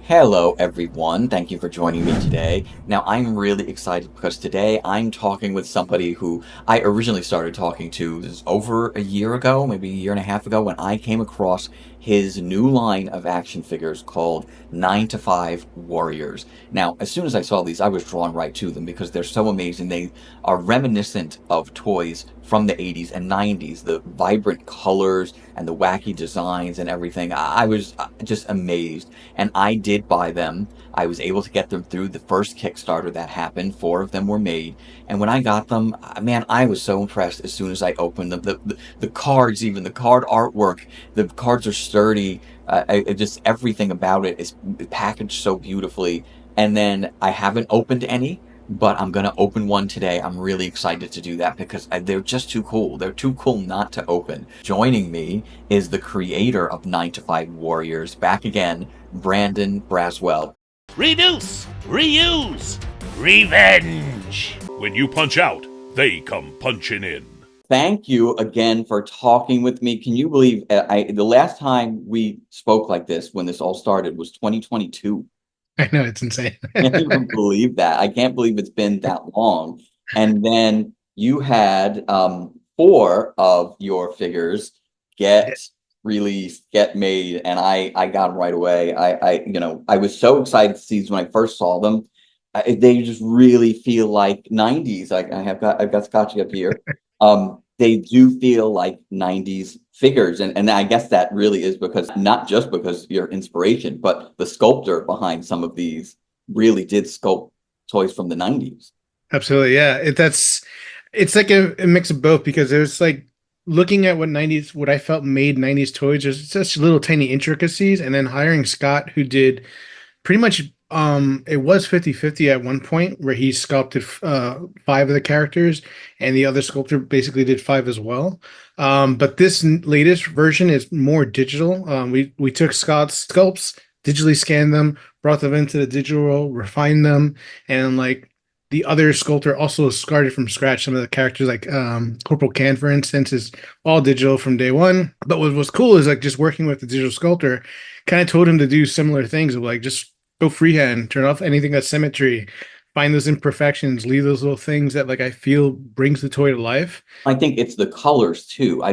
Hello, everyone. Thank you for joining me today. Now, I'm really excited because today I'm talking with somebody who I originally started talking to this is over a year ago, maybe a year and a half ago, when I came across his new line of action figures called 9 to 5 Warriors. Now, as soon as I saw these, I was drawn right to them because they're so amazing. They are reminiscent of toys from the 80s and 90s, the vibrant colors and the wacky designs and everything. I was just amazed. And I did buy them. I was able to get them through the first Kickstarter that happened. Four of them were made. And when I got them, man, I was so impressed as soon as I opened them. The cards, even the card artwork, the cards are sturdy. Just everything about it is packaged so beautifully. And then I haven't opened any, but I'm going to open one today. I'm really excited to do that because they're just too cool. They're too cool not to open. Joining me is the creator of 9 to 5 Warriors, back again, Brandon Braswell. Reduce, reuse, revenge. When you punch out, they come punching in. Thank you again for talking with me. Can you believe the last time we spoke like this, when this all started, was 2022? I know, it's insane. I can't even believe that. I can't believe it's been that long. And then you had four of your figures get released, get made, and I got them right away. I was so excited to see these when I first saw them. They just really feel like 90s. I've got Scotchy up here. They do feel like 90s figures. And I guess that really is because not just because your inspiration, but the sculptor behind some of these really did sculpt toys from the 90s. Absolutely, yeah. It's like a mix of both because there's like looking at what I felt made 90s toys. There's such little tiny intricacies, and then hiring Scott, who did pretty much it was 50-50 at one point where he sculpted five of the characters and the other sculptor basically did five as well. But this latest version is more digital. We took Scott's sculpts, digitally scanned them, brought them into the digital world, refined them, and like the other sculptor also started from scratch. Some of the characters, like Corporal Can, for instance, is all digital from day one. But what was cool is like just working with the digital sculptor, kind of told him to do similar things of like just go freehand, turn off anything that's symmetry, find those imperfections, leave those little things that like I feel brings the toy to life. I think it's the colors too. I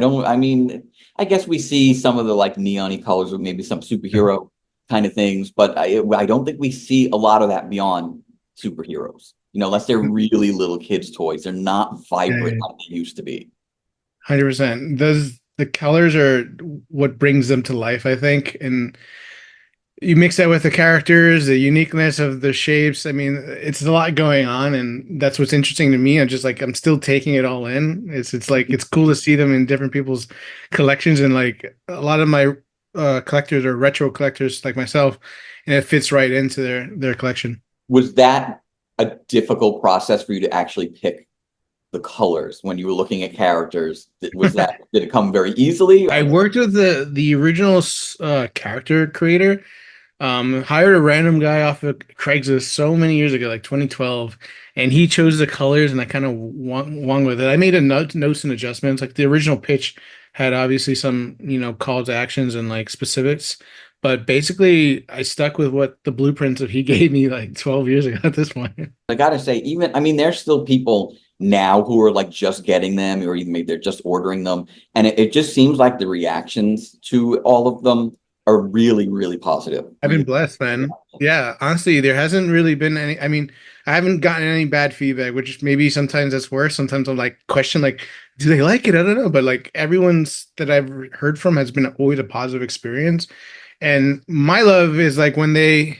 guess we see some of the like neon-y colors with maybe some superhero kind of things, but I don't think we see a lot of that beyond superheroes. Unless they're really little kids' toys. They're not vibrant like they used to be. 100%. The colors are what brings them to life, I think. And you mix that with the characters, the uniqueness of the shapes. I mean, it's a lot going on, and that's what's interesting to me. I'm still taking it all in. It's like it's cool to see them in different people's collections, and like a lot of my collectors are retro collectors like myself, and it fits right into their collection. Was that a difficult process for you to actually pick the colors when you were looking at characters? Did it come very easily? I worked with the original character creator. Hired a random guy off of Craigslist so many years ago, like 2012, and he chose the colors, and I kind of won with it. I made notes and adjustments. Like the original pitch had obviously some, call to actions and like specifics, but basically I stuck with what the blueprints that he gave me like 12 years ago at this point. I gotta say, there's still people now who are like just getting them, or even maybe they're just ordering them, and it just seems like the reactions to all of them are really, really positive. I've been blessed, man. Yeah, honestly, there hasn't really been any. I mean, I haven't gotten any bad feedback, which maybe sometimes that's worse. Sometimes I'm like question like, do they like it? I don't know, but like everyone's that I've heard from has been always a positive experience. And my love is like when they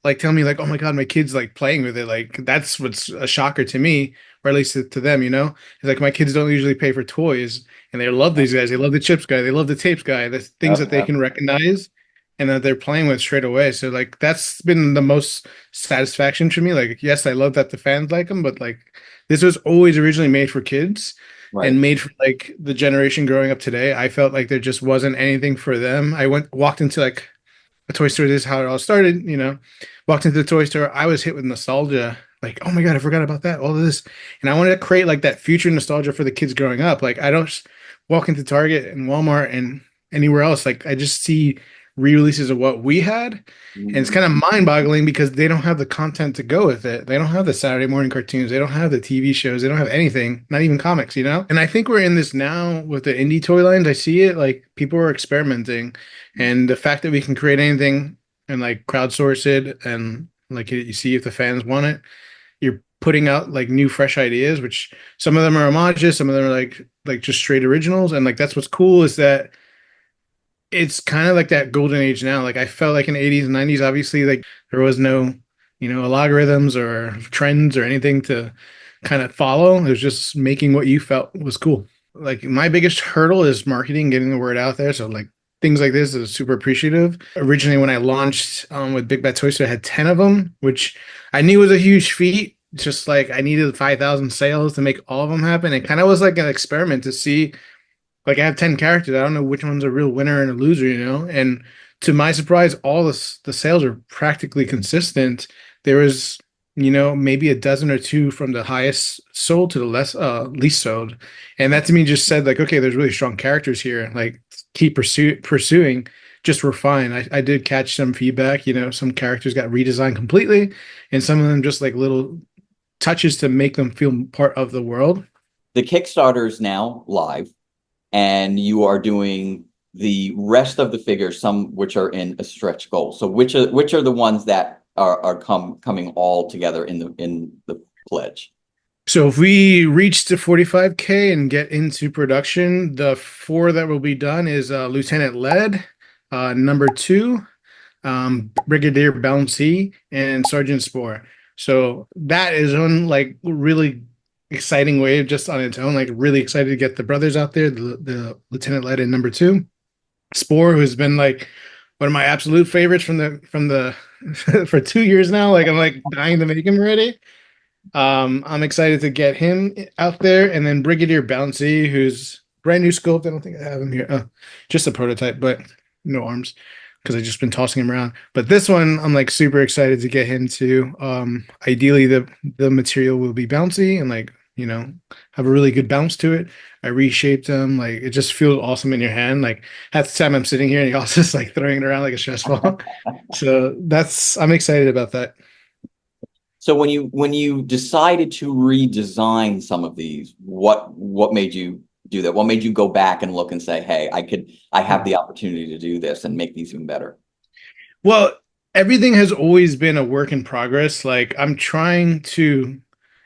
like tell me like, oh my God, my kid's like playing with it. Like that's what's a shocker to me, or at least to them, It's like my kids don't usually pay for toys, and they love these guys. They love the chips guy. They love the tapes guy. The things that they can recognize and that they're playing with straight away. So like that's been the most satisfaction to me. Like, yes, I love that the fans like them, but like this was always originally made for kids. Right. And made for like the generation growing up today. I felt like there just wasn't anything for them. I walked into like a toy store. This is how it all started, walked into the toy store. I was hit with nostalgia. Like, oh my God, I forgot about that. All of this. And I wanted to create like that future nostalgia for the kids growing up. Like I don't just walk into Target and Walmart and anywhere else. Like I just see re-releases of what we had. And it's kind of mind-boggling because they don't have the content to go with it. They don't have the Saturday morning cartoons. They don't have the TV shows. They don't have anything, not even comics, you know? And I think we're in this now with the indie toy lines. I see it like people are experimenting. And the fact that we can create anything and like crowdsource it and like you see if the fans want it, you're putting out like new fresh ideas, which some of them are homages, some of them are like just straight originals. And like that's what's cool is that it's kind of like that golden age now. Like I felt like in the 80s and 90s, obviously, like there was no, algorithms or trends or anything to kind of follow. It was just making what you felt was cool. Like my biggest hurdle is marketing, getting the word out there. So like things like this is super appreciative. Originally, when I launched with Big Bad Toy Store, I had 10 of them, which I knew was a huge feat. Just like I needed 5,000 sales to make all of them happen. It kind of was like an experiment to see like I have 10 characters. I don't know which one's a real winner and a loser, And to my surprise, all the sales are practically consistent. There was, maybe a dozen or two from the highest sold to the least sold. And that to me just said like, okay, there's really strong characters here. Like keep pursuing, just refine. I did catch some feedback, some characters got redesigned completely and some of them just like little touches to make them feel part of the world. The Kickstarter is now live, and you are doing the rest of the figures, some which are in a stretch goal. So which are the ones that are coming all together in the pledge? So if we reach to 45K and get into production, the 4 that will be done is Lieutenant Led, number 2, Brigadier Bouncy, and Sergeant Spore. So that is one like really exciting wave just on its own. Like really excited to get the brothers out there, the Lieutenant Led in number 2. Spore, who's been like one of my absolute favorites from the for 2 years now. Like I'm like dying to make him already. I'm excited to get him out there, and then Brigadier Bouncy, who's brand new sculpt. I don't think I have him here. Just a prototype, but no arms because I've just been tossing him around. But this one, I'm like super excited to get him too. Ideally, the material will be bouncy and like have a really good bounce to it. I reshaped them. Like it just feels awesome in your hand. Like half the time I'm sitting here and you're also just like throwing it around like a stress ball. So I'm excited about that. So when you decided to redesign some of these, what made you do that? What made you go back and look and say, hey, I have the opportunity to do this and make these even better? Well, everything has always been a work in progress. Like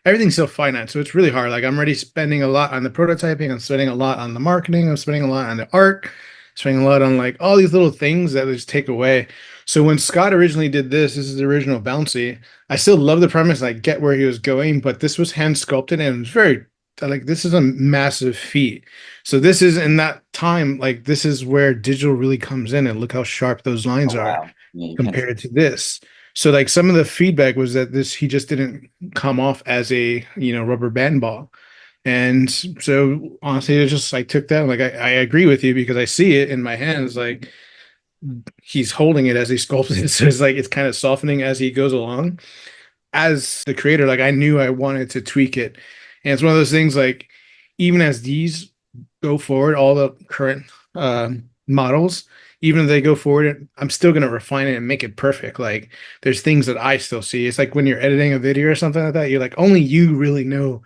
everything's still finite, so it's really hard. Like I'm already spending a lot on the prototyping, I'm spending a lot on the marketing, I'm spending a lot on the art, spending a lot on like all these little things that just take away. So when Scott originally did this is the original Bouncy. I still love the premise and I get where he was going, but this was hand sculpted and it was very like this is a massive feat. So this is in that time, like this is where digital really comes in and look how sharp those lines are compared to this. So like some of the feedback was that he just didn't come off as a rubber band ball. And so honestly, it's just I took that. I'm like I agree with you because I see it in my hands. Like he's holding it as he sculpts it. So it's like it's kind of softening as he goes along. As the creator, like I knew I wanted to tweak it. And it's one of those things like even as these go forward, all the current models, even if they go forward, I'm still going to refine it and make it perfect. Like there's things that I still see. It's like when you're editing a video or something like that, you're like, only you really know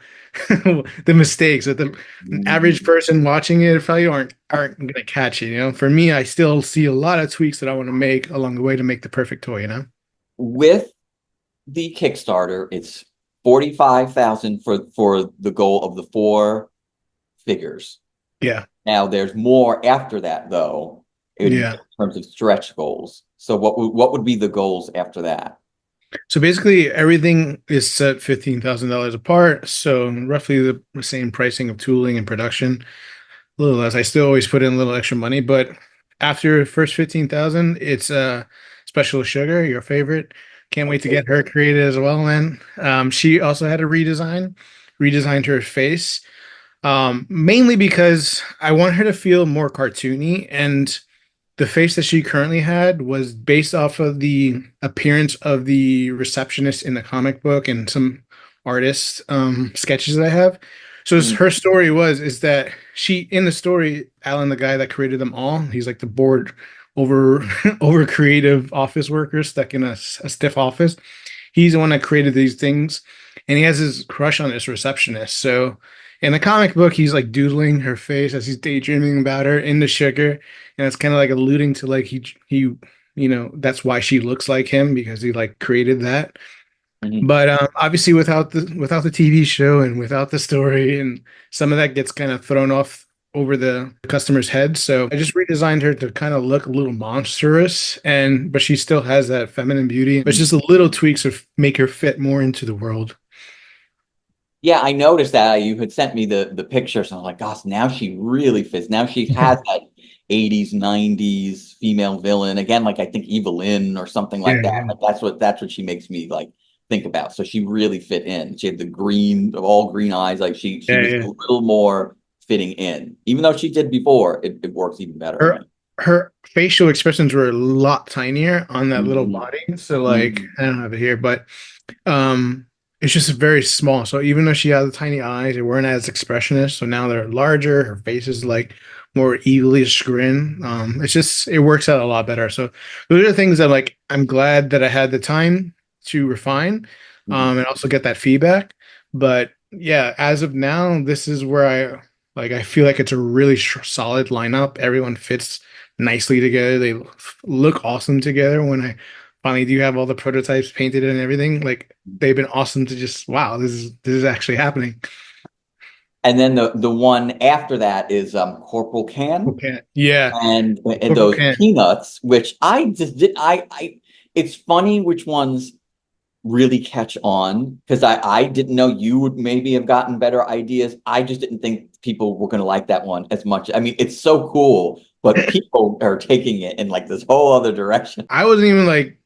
the mistakes that the average person watching it probably aren't going to catch it. For me, I still see a lot of tweaks that I want to make along the way to make the perfect toy, With the Kickstarter, it's 45,000 for the goal of the 4 figures. Yeah. Now there's more after that though. In terms of stretch goals. So what would be the goals after that? So basically everything is set $15,000 apart. So roughly the same pricing of tooling and production. A little less. I still always put in a little extra money, but after first 15,000, it's Special Sugar, your favorite. Can't wait to get her created as well, man. She also had a redesigned her face. Mainly because I want her to feel more cartoony, and the face that she currently had was based off of the appearance of the receptionist in the comic book and some artist sketches that I have. So her story is that in the story, Alan, the guy that created them all, he's like the board over over creative office worker stuck in a stiff office. He's the one that created these things, and he has his crush on this receptionist. So in the comic book, he's like doodling her face as he's daydreaming about her in the sugar, and it's kind of like alluding to like he that's why she looks like him because he like created that. Mhm. But obviously, without the TV show and without the story, and some of that gets kind of thrown off over the customer's head. So I just redesigned her to kind of look a little monstrous, and but she still has that feminine beauty. But just a little tweaks of make her fit more into the world. Yeah, I noticed that you had sent me the pictures, and I was like, gosh, now she really fits. Now she has that 80s, 90s female villain again, like I think Evelyn or something Yeah, like that. yeah, Like that's what she makes me like think about. So she really fit in. She had the green, all green eyes. Like she yeah, was yeah. a little more fitting in, even though she did before. It works even better for Her me. her facial expressions were a lot tinier on that little Mhm. body. So like Mhm. I don't have it here, but um it's just very small. So even though she has the tiny eyes, they weren't as expressionist. So now they're larger. Her face is like more evilly grin. It's just it works out a lot better. So those are the things that like I'm glad that I had the time to refine, Mhm. and also get that feedback. But yeah, as of now, this is where I feel like it's a really solid lineup. Everyone fits nicely together. They look awesome together. When I finally do have all the prototypes painted and everything, like they've been awesome to just wow, this is actually happening. And then the one after that is Corporal Can. Okay. Yeah. And Corporal those can. peanuts, which I just did, it's funny which ones really catch on because I didn't know you would maybe have gotten better ideas. I just didn't think people were going to like that one as much. I mean, it's so cool, but people are taking it in like this whole other direction. I wasn't even like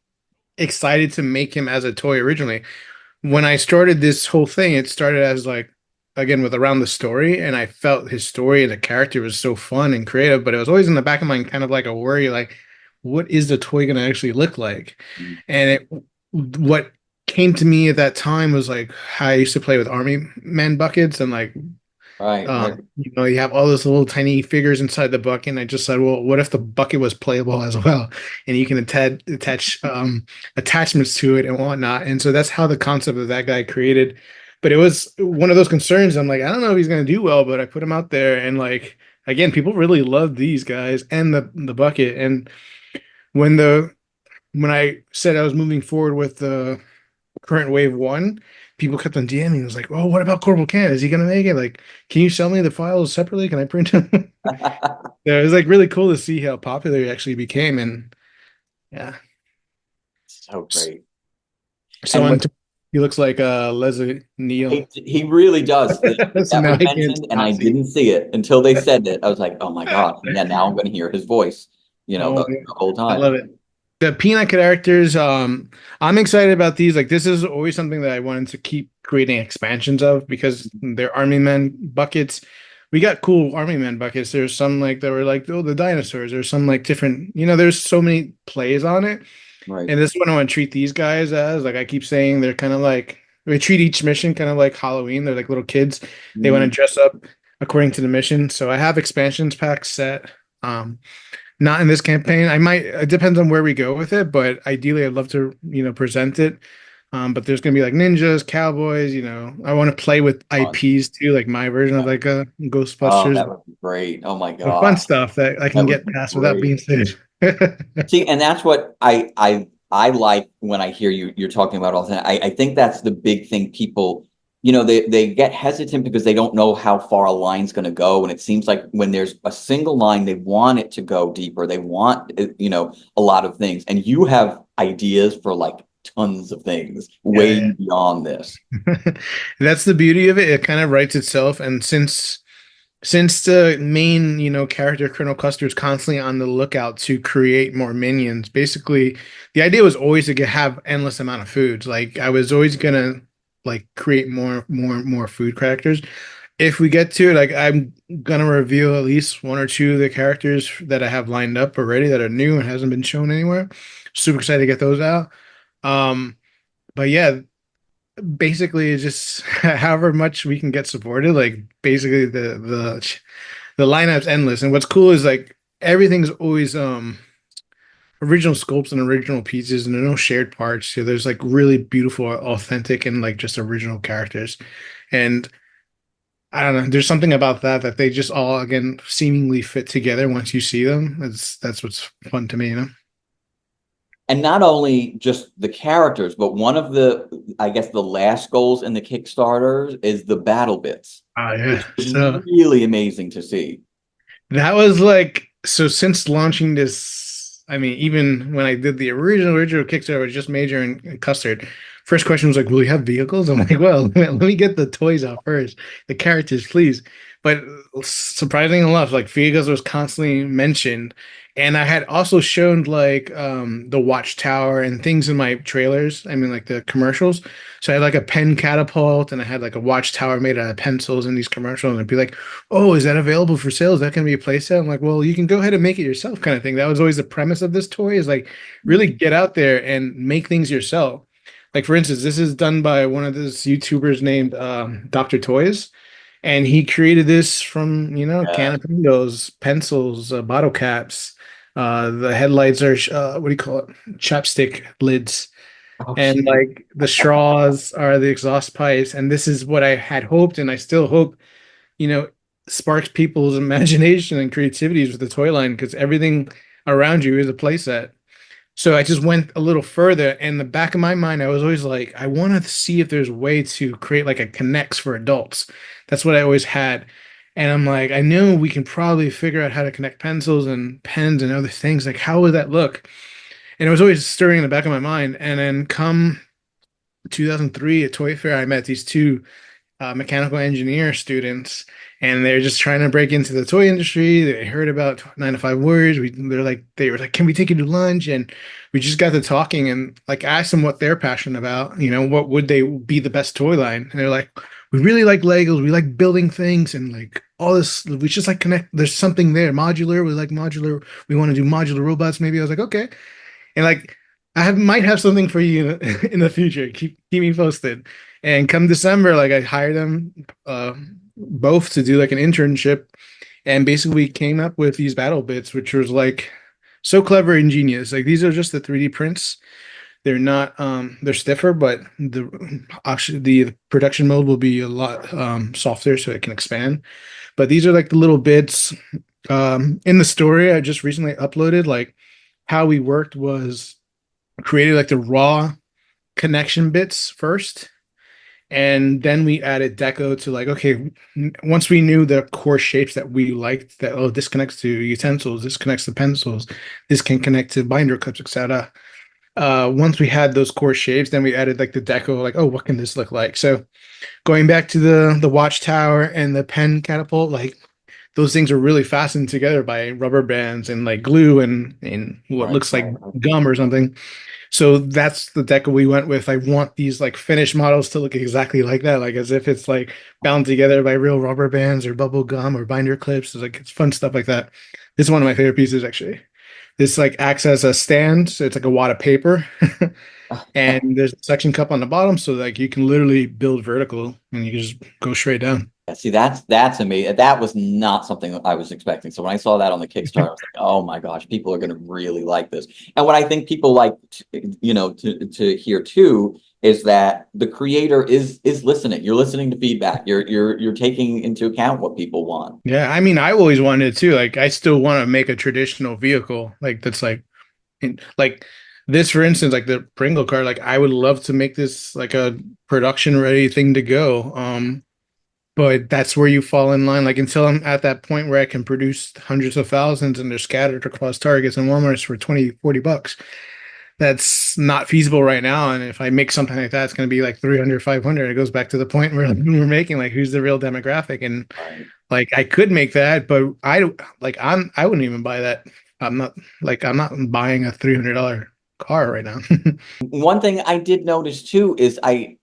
excited to make him as a toy originally. When I started this whole thing, it started as like again with around the story, and I felt his story and the character was so fun and creative, but it was always in the back of my mind kind of like a worry, like what is the toy gonna actually look like? And what came to me at that time was like how I used to play with army man buckets and like Right, right. you have all those little tiny figures inside the bucket. And I just said, well, what if the bucket was playable as well? And you can attach attachments to it and whatnot. And so that's how the concept of that guy created. But it was one of those concerns. I'm like, I don't know if he's going to do well, but I put him out there. And like, again, people really love these guys and the bucket. And when the when I said I was moving forward with the current wave one, people kept on DMing. It was like, oh, what about Corporal Can? Is he gonna make it? Like, can you sell me the files separately? Can I print them? Yeah, it was like really cool to see how popular he actually became. And yeah. So great. So And on when he looks like Leslie Neal. he really does. So That now was I can't mentioned, and not I see. didn't see it until they said it. I was like, oh my gosh. Yeah, now I'm going to hear his voice, Oh, the whole I time. love it. The peanut characters, I'm excited about these. Like, this is always something that I wanted to keep creating expansions of because they're Army Men buckets. We got cool Army Men buckets. There's some like that were like, oh, the dinosaurs. There's some like different, there's so many plays on it. Right. And this is what I want to treat these guys as. Like I keep saying, they're kind of like we treat each mission kind of like Halloween. They're like little kids. They want to Mhm. dress up according to the mission. So I have expansions packs set. Not in this campaign. I might. It depends on where we go with it, but ideally, I'd love to, present it. But there's gonna be like ninjas, cowboys. I want to play with Fun. IPs too, like my version of like a Oh, Ghostbusters, that would be great. Oh my the fun gosh. stuff that I can That would get be past without great. being safe. See, and that's what I like when I hear you're talking about all that. I think that's the big thing people, they get hesitant because they don't know how far a line's going to go. And it seems like when there's a single line, they want it to go deeper. They want, a lot of things. And you have ideas for like tons of things way Yeah, beyond this. yeah. That's the beauty of it. It kind of writes itself, and since the main, character Colonel Custer is constantly on the lookout to create more minions, basically the idea was always to have endless amount of foods. Like I was always gonna like create more food characters. If we get to it, like I'm gonna reveal at least one or two of the characters that I have lined up already that are new and hasn't been shown anywhere. Super excited to get those out. Um, but yeah, basically it's just however much we can get supported. Like basically the lineup's endless, and what's cool is like everything's always original sculpts and original pieces, and there are no shared parts. So there's like really beautiful, authentic, and like just original characters. And I don't know, there's something about that they just all again seemingly fit together once you see them. That's what's fun to me, you know? And not only just the characters, but one of the, I guess, the last goals in the Kickstarter is the battle bits, Oh which yeah. is So really amazing to see. that was like so since launching this, I mean, even when I did the original Kickstarter, it was just Major and Custard. First question was like, "Will you have vehicles?" I'm like, "Well, let me get the toys out first, the characters, please." But surprising enough, like vehicles was constantly mentioned, and I had also shown like the watchtower and things in my trailers. I mean, like the commercials. So I had like a pen catapult, and I had like a watchtower made out of pencils in these commercials, and it'd be like, "Oh, is that available for sale? Is that going to be a play set?" I'm like, "Well, you can go ahead and make it yourself," kind of thing. That was always the premise of this toy, is like really get out there and make things yourself. Like for instance, this is done by one of those YouTubers named Dr. Toys, and he created this from can of windows, pencils, bottle caps. The headlights are what do you call it? Chapstick lids, Oh, and gee. like the straws are the exhaust pipes. And this is what I had hoped, and I still hope you know, sparks people's imagination and creativities with the toy line, because everything around you is a playset. So I just went a little further. In the back of my mind, I was always like, I want to see if there's a way to create like a Connects for adults. That's what I always had. And I'm like, I know we can probably figure out how to connect pencils and pens and other things. Like, how would that look? And it was always stirring in the back of my mind. And then come 2003 at Toy Fair, I met these two mechanical engineer students, and they're just trying to break into the toy industry. They heard about 9 to 5 Warriors. They were like, "Can we take you to lunch?" And we just got to talking, and like asked them what they're passionate about. What would they be the best toy line? And they're like, "We really like Legos. We like building things, and like all this. We just like connect. There's something there. Modular. We like modular. We want to do modular robots. Maybe." I was like, "Okay." And like might have something for you in the future. Keep me posted. And come December, like I hired them both to do like an internship, and basically we came up with these battle bits, which was like so clever and genius. Like these are just the 3D prints. They're not they're stiffer, but the production mode will be a lot softer so it can expand. But these are like the little bits in the story I just recently uploaded. Like how we worked was created like the raw connection bits first, and then we added deco to like, okay, once we knew the core shapes that we liked, that, oh, this connects to utensils, this connects to pencils, this can connect to binder clips, etc. Once we had those core shapes, then we added like the deco, like, oh, what can this look like? So going back to the watchtower and the pen catapult, like those things are really fastened together by rubber bands and like glue and what Right, looks like right. gum or something. So that's the deco we went with. I want these like finished models to look exactly like that, like as if it's like bound together by real rubber bands or bubble gum or binder clips. It's fun stuff like that. This is one of my favorite pieces actually. This like acts as a stand, so it's like a wad of paper, and there's a suction cup on the bottom, so like you can literally build vertical and you can just go straight down. Yeah, see, that's amazing. That was not something I was expecting. So when I saw that on the Kickstarter, I was like, "Oh my gosh, people are going to really like this." And what I think people like, to hear too, is that the creator is listening. You're listening to feedback. You're taking into account what people want. Yeah, I mean, I always wanted it too. Like, I still want to make a traditional vehicle, like that's like this, for instance, like the Pringle car. Like, I would love to make this like a production ready thing to go. But that's where you fall in line. Like, until I'm at that point where I can produce hundreds of thousands and they're scattered across Targets and Walmarts for 20, 40 bucks. That's not feasible right now. And if I make something like that, it's going to be like 300, 500. It goes back to the point where we're making like, who's the real demographic? And Right. like, I could make that, but I wouldn't even buy that. I'm not buying a $300 car right now. One thing I did notice too is I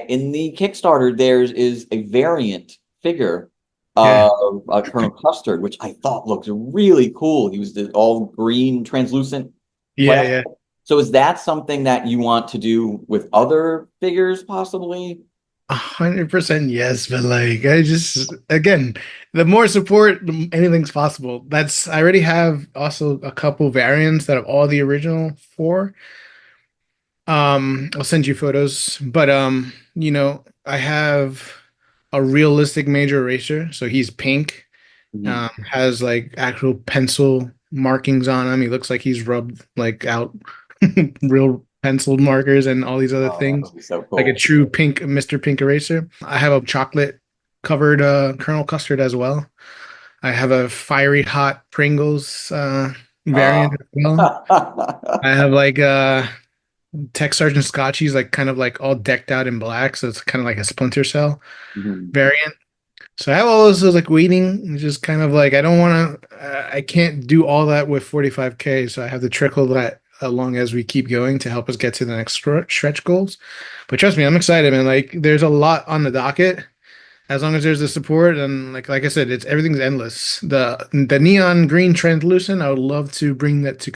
in the Kickstarter there's is a variant figure Yeah. of Colonel Custard, which I thought looked really cool. He was the all green translucent Yeah. plastic. Yeah. So is that something that you want to do with other figures possibly? 100% yes, but like I just again, the more support, anything's possible. I already have also a couple variants that have all the original four. I'll send you photos, but I have a realistic major eraser, so he's pink, Mhm. has like actual pencil markings on him. He looks like he's rubbed like out real pencil markers and all these other Oh, that things, would be so like a cool. true pink Mr. Pink eraser. I have a chocolate covered Colonel Custard as well. I have a fiery hot Pringles variant as well. I have like Tech Sergeant Scotchy's like kind of like all decked out in black, so it's kind of like a Splinter Cell Mhm. variant. So I have all those like waiting, it's just kind of like I don't want to, I can't do all that with 45K, so I have to trickle that along as we keep going to help us get to the next stretch goals. But trust me, I'm excited, man. Like there's a lot on the docket. As long as there's the support and like I said, it's everything's endless. The neon green translucent, I would love to bring that to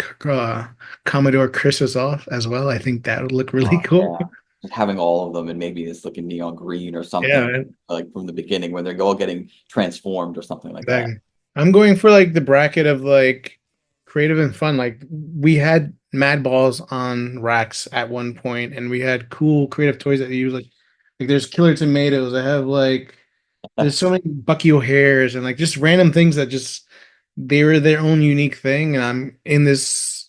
Commodore Christmas off as well. I think that would look really Oh, cool. yeah. Just having all of them and maybe it's looking neon green or Yeah, something man. like from the beginning when they're all getting transformed or something like that. Exactly. I'm going for like the bracket of like creative and fun. Like we had Mad Balls on racks at one point, and we had cool creative toys that you use. Like there's Killer Tomatoes. I have like there's so many Bucky O'Hares and like just random things that just they were their own unique thing. And I'm in this.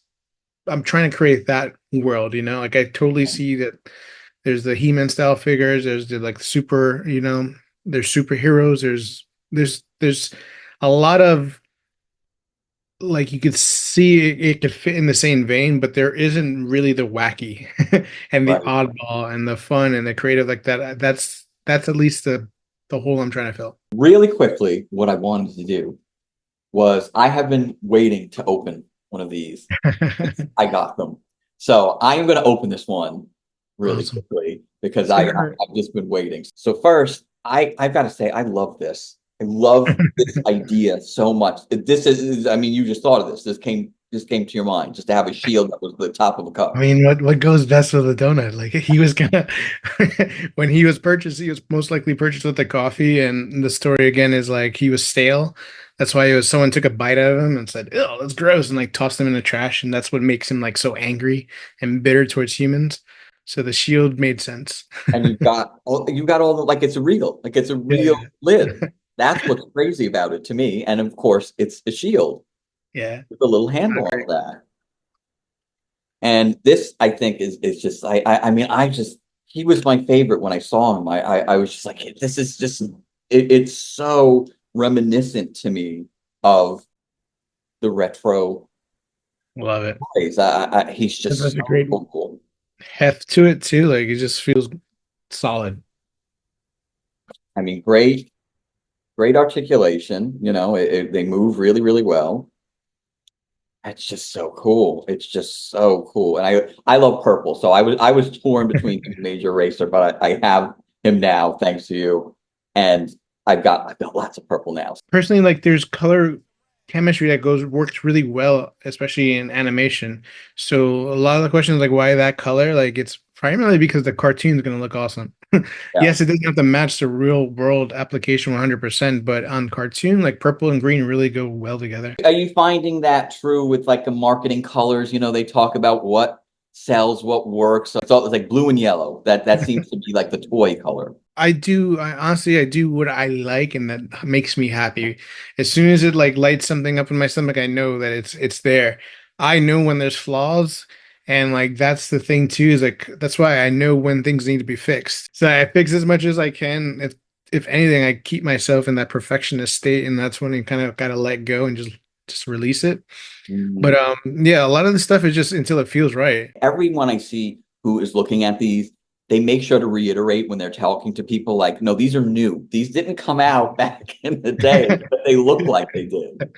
I'm trying to create that world. Like I totally see that. There's the He-Man style figures. There's the like super. There's superheroes. There's a lot of like you could see it could fit in the same vein, but there isn't really the wacky and the Right. oddball and the fun and the creative like that. That's at least the hole I'm trying to fill. Really quickly, what I wanted to do was I have been waiting to open one of these. I got them. So I am going to open this one really Awesome. quickly because Sure. I've just been waiting. So first, I've got to say I love this. I love this idea so much. This is I mean, you just thought of this. This came to your mind just to have a shield that was the top of a I cup. mean, what goes best with a donut? Like he was gonna when he was purchased, he was most likely purchased with the coffee, and the story again is like he was stale. That's why someone took a bite out of him and said, "Oh, that's gross," and like tossed him in the trash, and that's what makes him like so angry and bitter towards humans. So the shield made sense. And you got all the like it's a real Yeah, lid. That's what's crazy about it to me. And of course, it's a shield yeah. with a little I handle on agree. that. And this, I think, is just I mean, I just he was my favorite when I saw him. I was just like, this is just it's so reminiscent to me of the retro Love it. plays. He's That's just such a so great cool. heft to it too. Like it just feels solid. I mean, great articulation. They move really, really well. It's just so cool. It's just so cool. And I love purple. So I was torn between Major Racer, but I have him now, thanks to you. And I've got lots of purple now. Personally, like there's color chemistry that works really well, especially in animation. So a lot of the questions like why that color, like it's primarily because the cartoon's gonna look awesome. Yeah. Yes, it doesn't have to match the real world application 100%, but on cartoon, like purple and green really go well together. Are you finding that true with like the marketing colors? They talk about what sells, what works. So it's all it's like blue and yellow. That seems to be like the toy color. I do what I like and that makes me happy. As soon as it like lights something up in my stomach, I know that it's there. I know when there's flaws, and like that's the thing too, is like that's why I know when things need to be fixed. So I fix as much as I can. If anything, I keep myself in that perfectionist state, and that's when you kind of gotta let go and just release it. Mhm. But yeah, a lot of the stuff is just until it feels right. Everyone I see who is looking at these, they make sure to reiterate when they're talking to people like, no, these are new. These didn't come out back in the day, but they look like they did.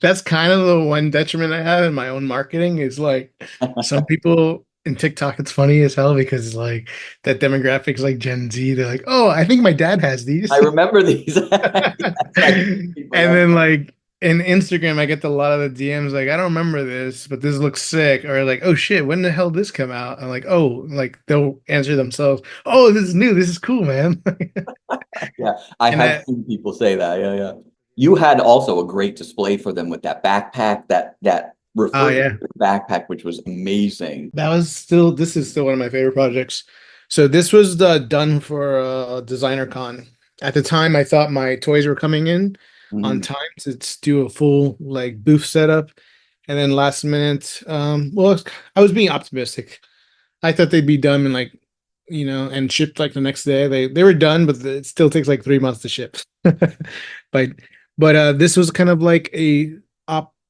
That's kind of the one detriment I have in my own marketing is like some people in TikTok, it's funny as hell because it's like that demographics like Gen Z, they're like, oh, I think my dad has I these. remember these. Yes, I And remember. then like in Instagram, I get a lot of the DMs like, I don't remember this, but this looks sick, or like, oh shit, when the hell did this come out? I'm like, oh, like they'll answer themselves, oh, this is new, this is cool, man. Yeah, I And have seen people say that. Yeah, yeah. You had also a great display for them with that backpack, that oh yeah, refrigerator backpack, which was amazing. this is still one of my favorite projects. So this was done for Designer Con. At the time, I thought my toys were coming in on Mhm. time to do a full like booth setup, and then last minute, well, I was being optimistic. I thought they'd be done in like, and shipped like the next day. They were done, but it still takes like 3 months to ship. But this was kind of like a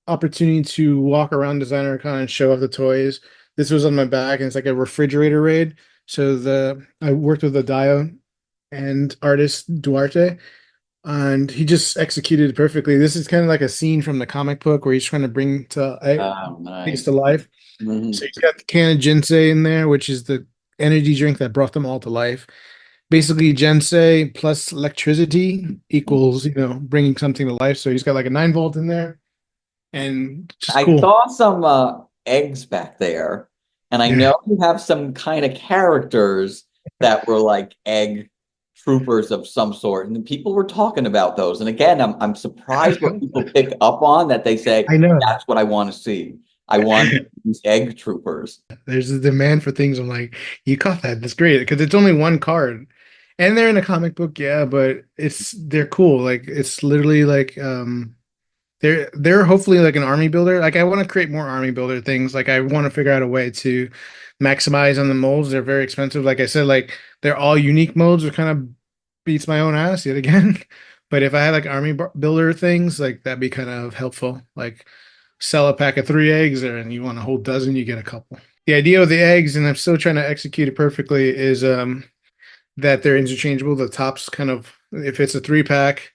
opportunity to walk around Designer Con and show off the toys. This was on my back, and it's like a refrigerator raid. So the I worked with the Dio and artist Duarte, and he just executed it perfectly. This is kind of like a scene from the comic book where he's trying to bring Oh, things nice. to life. So Mhm. he's got the can of ginseng in there, which is the energy drink that brought them all to life. Basically, ginseng plus electricity equals, bringing something to life. So he's got like a 9 volt in there, and just I cool. saw some eggs back there, and I Yeah, know you have some kind of characters that were like egg troopers of some sort, and people were talking about those. And again, I'm surprised what people pick up on that they say I know. that's what I want to see. I want these egg troopers. There's a demand for things. I'm like, you caught that. That's great because it's only one card, and they're in a comic book, yeah, but they're cool. Like it's literally like they're hopefully like an army builder. Like I want to create more army builder things. Like I want to figure out a way to maximize on the molds. They're very expensive. Like I said, like they're all unique modes, which kind of beats my own ass yet again. But if I had like builder things, like that'd be kind of helpful. Like sell a pack of 3 eggs there, and you want a whole dozen, you get a couple. The idea with the eggs, and I'm still trying to execute it perfectly, is that they're interchangeable. The tops kind of, if it's a 3 pack,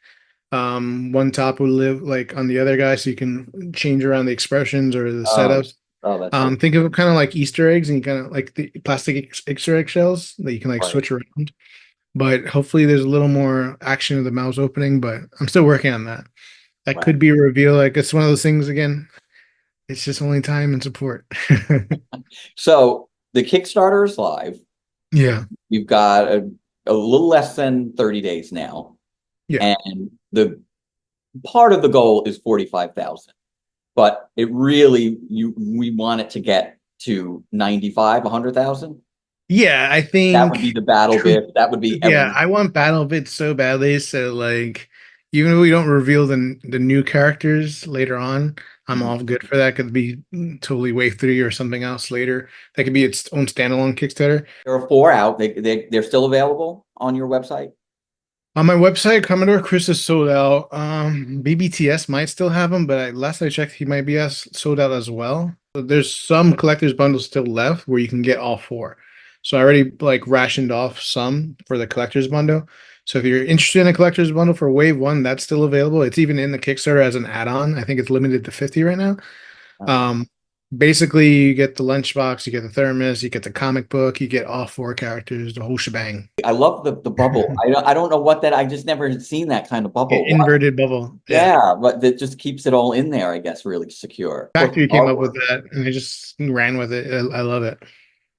one top will live like on the other guy, so you can change around the expressions or the Oh, setups. oh, that's so Think of it kind of like Easter eggs, and you kind of like the plastic Easter egg shells that you can like right, switch around. But hopefully, there's a little more action of the mouse opening. But I'm still working on that. That right. could be a reveal. Like it's one of those things again. It's just only time and support. So the Kickstarter is live. Yeah, You've got a little less than 30 days now, yeah, and the part of the goal is 45,000. But it really we want it to get to 95, 100,000. yeah. I That would be think the battle true. bit. That would be Yeah, every I want Battle Bits so badly. So like, even if we don't reveal the new characters later on, I'm all good for that. Could be totally wave 3 or something else later. That could be its own standalone Kickstarter. there are four out. They're still available on your website. On my website, Commodore Chris is sold out. BBTS might still have them, but last I checked, he might be sold out as well. There's some collector's bundles still left where you can get all four. So I already like rationed off some for the collector's bundle. So if you're interested in a collector's bundle for Wave 1, that's still available. It's even in the Kickstarter as an add-on. I think it's limited to 50 right now. Okay. Um, Basically, you get the lunchbox, you get the thermos, you get the comic book, you get all four characters, the whole shebang. I love the bubble. I don't know what that. I just never seen that kind of bubble. Inverted bubble. Yeah. Yeah, but that just keeps it all in there. I guess really secure. Of course, Factory came up with that and I just ran with it. I love it.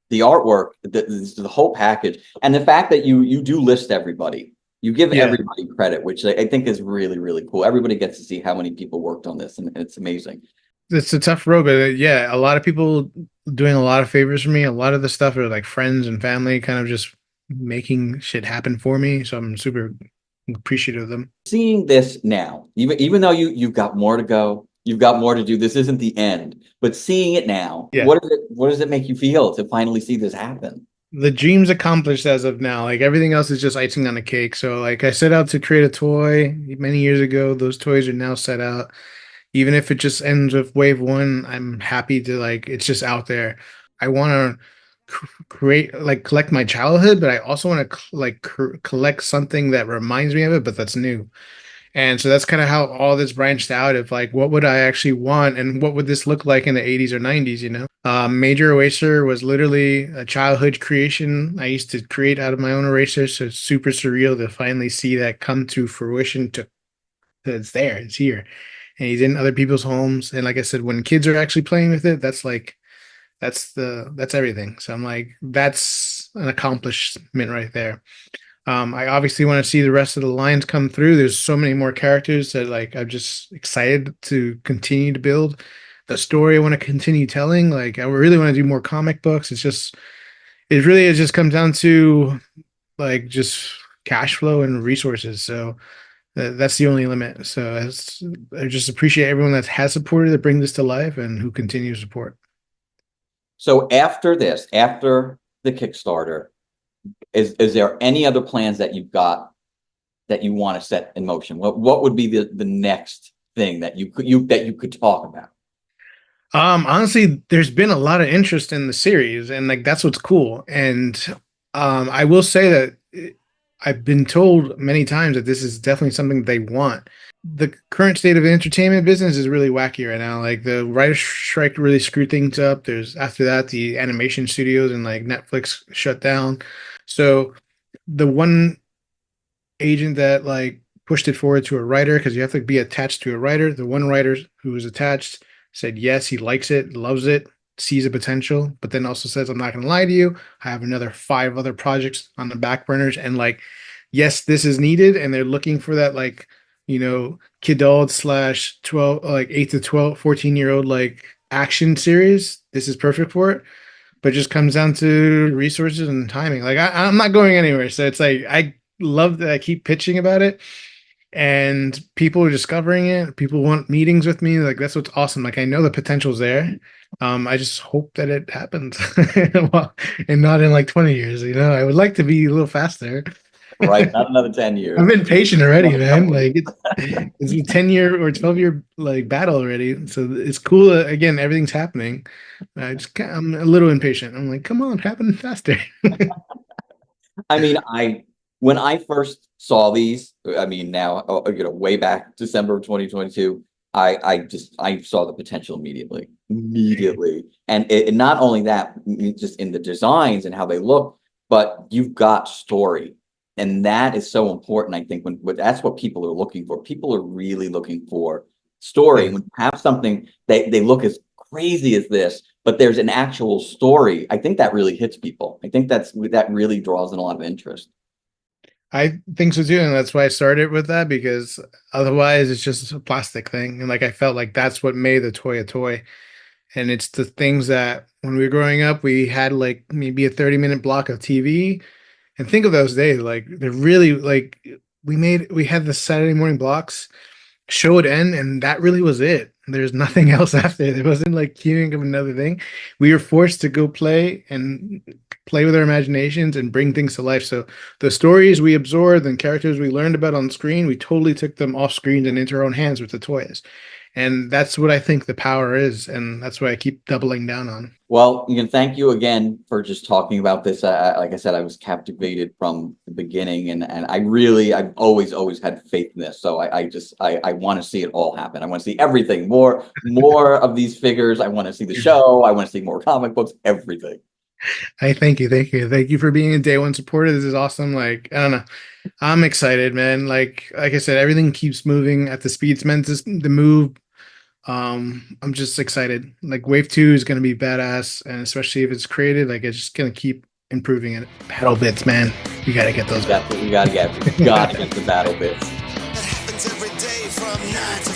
the artwork, the whole package, and the fact that you do list everybody. You give Yeah, everybody credit, which I think is really, really cool. Everybody gets to see how many people worked on this, and it's amazing. it's a tough road, but yeah, a lot of people doing a lot of favors for me. A lot of the stuff are like friends and family kind of just making shit happen for me. So I'm super appreciative of them. Seeing this now, even though you've got more to go, you've got more to do. This isn't the end, but seeing it now, Yeah. what does it make you feel to finally see this happen? The dream's accomplished as of now. Like everything else is just icing on the cake. So like I set out to create a toy many years ago. Those toys are now set out. Even if it just ends with wave 1, I'm happy to like it's just out there. I want to create like collect my childhood, but I also want to collect something that reminds me of it, but that's new. And so that's kind of how all this branched out of like what would I actually want and what would this look like in the 80s or 90s. Major Eraser was literally a childhood creation I used to create out of my own eraser, so it's super surreal to finally see that come to fruition to it's there, it's here. and he's in other people's homes. And like I said, when kids are actually playing with it, that's everything. So I'm like, that's an accomplishment right there. I obviously want to see the rest of the lines come through. There's so many more characters that like I'm just excited to continue to build the story. I want to continue telling. Like I really want to do more comic books. It just comes down to like just cash flow and resources. So that's the only limit. So I just appreciate everyone that has supported that bring this to life and who continue to support. So after this, after the Kickstarter, is there any other plans that you've got that you want to set in motion? What would be the next thing that you could talk about? Honestly, there's been a lot of interest in the series, and like that's what's cool. And I will say that I've been told many times that this is definitely something they want. The current state of the entertainment business is really wacky right now. Like the writer's strike really screwed things up. There's after that the animation studios and like Netflix shut down. So the one agent that like pushed it forward to a writer, because you have to be attached to a writer. The one writer who was attached said yes, he likes it, loves it, sees a potential, but then also says, I'm not going to lie to you. I have another 5 other projects on the back burners. And like, yes, this is needed. And they're looking for that, like, kidult slash 12, like 8 to 12, 14-year-old, like action series. This is perfect for it. But it just comes down to resources and timing. Like I'm not going anywhere. So it's like, I love that I keep pitching about it and people are discovering it. People want meetings with me. Like that's what's awesome. Like I know the potential's there. I just hope that it happens well, and not in like 20 years. I would like to be a little faster. Right, not another 10 years. I'm impatient already, man. Like it's a 10-year or 12-year like battle already. So it's cool. Again, everything's happening. I'm a little impatient. I'm like, come on, happen faster. I mean, when I first saw these, I mean, now, way back December of 2022, I saw the potential immediately, and not only that, just in the designs and how they look, but you've got story, and that is so important. I think when that's what people are looking for. People are really looking for story. Yeah. When you have something they look as crazy as this, but there's an actual story. I think that really hits people. I think that really draws in a lot of interest. I think so too, and that's why I started with that, because otherwise it's just a plastic thing. And like I felt like that's what made the toy a toy. And it's the things that when we were growing up, we had like maybe a 30-minute block of TV. And think of those days, like they're really like we had the Saturday morning blocks, show would end, and that really was it. There's nothing else after. There wasn't like queuing of another thing. We were forced to go play with our imaginations and bring things to life. So the stories we absorbed and characters we learned about on screen, we totally took them off screen and into our own hands with the toys. And that's what I think the power is. And that's what I keep doubling down on. Well, thank you again for just talking about this. Like I said, I was captivated from the beginning, and I've always had faith in this. So I want to see it all happen. I want to see everything, more of these figures. I want to see the show. I want to see more comic books, everything. I thank you for being a day one supporter. This is awesome. Like, I don't know, I'm excited, man. Like I said, everything keeps moving at the speed it's meant to move. I'm just excited. Like wave 2 is going to be badass, and especially if it's created, like it's just going to keep improving it. Battle bits, man. You got to get those. We got to get the battle bits. It happens every day from 9 to